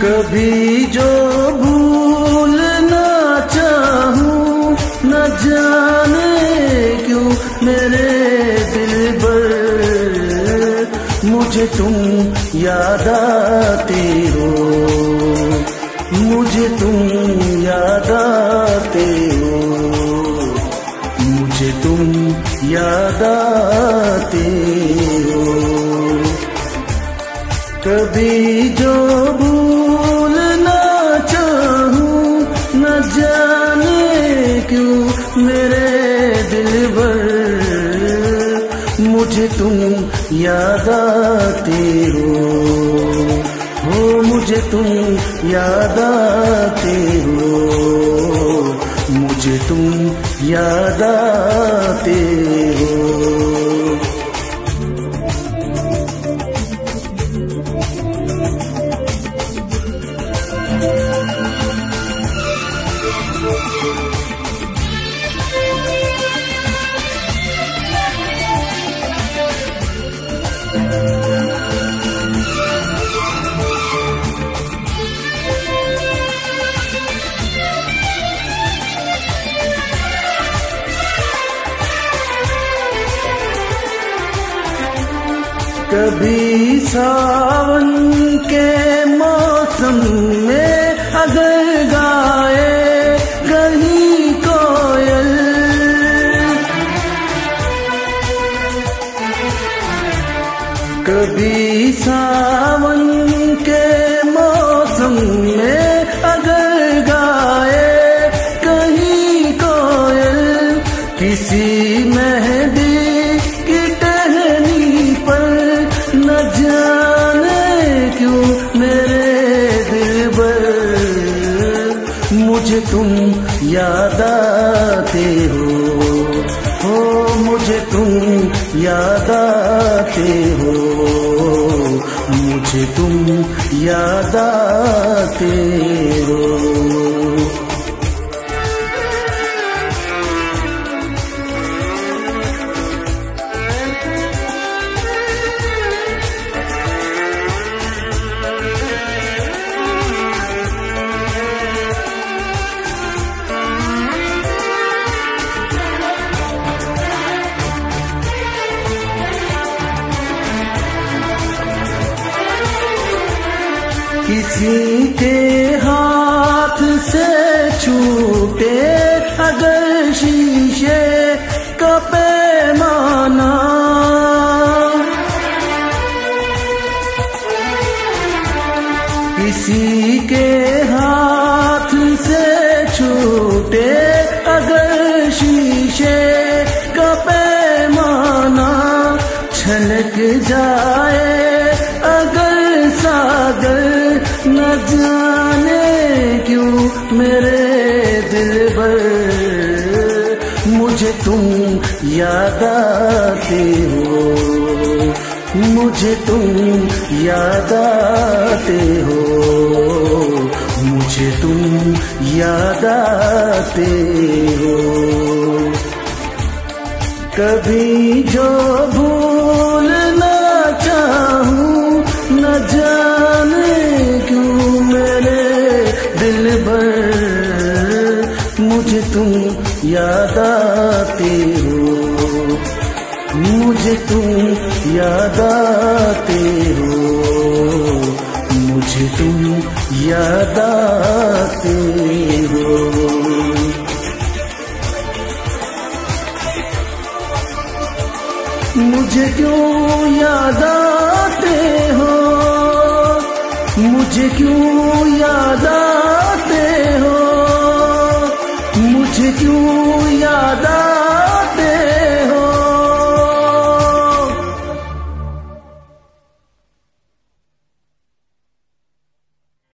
कभी जो भूलना चाहूं न जाने क्यों मेरे दिल पर मुझे तुम याद आते हो, मुझे तुम याद आते हो, मुझे तुम याद आते हो। कभी जो भूलना चाहूं न जाने क्यों मेरे दिल पर मुझे तुम याद आते हो, मुझे तुम याद आते हो, मुझे तुम याद आते हो। कभी सावन के मौसम में अगर गाए कहीं कोयल, कभी सावन के मौसम में अगर गाए कहीं कोयल, किसी मेहंदी की टहनी पर न जाने क्यों मेरे दिल पर मुझे तुम याद आते हो, मुझे तुम याद आते हो, मुझे तुम याद आते हो। किसी के हाथ से छूटे अगर शीशे का पैमाना, किसी के हाथ से छूटे अगर शीशे का पैमाना, छलक जाए अगर सागर न जाने क्यों मेरे दिल पर मुझे तुम याद आते हो, मुझे तुम याद आते हो, मुझे तुम याद आते हो। कभी जो भूलना चाहूं न जाने क्यों मेरे दिल पर मुझे तुम याद आते हो, मुझे तुम याद आते हो, मुझे तुम याद आते हो। मुझे क्यों याद आते हो, मुझे क्यों याद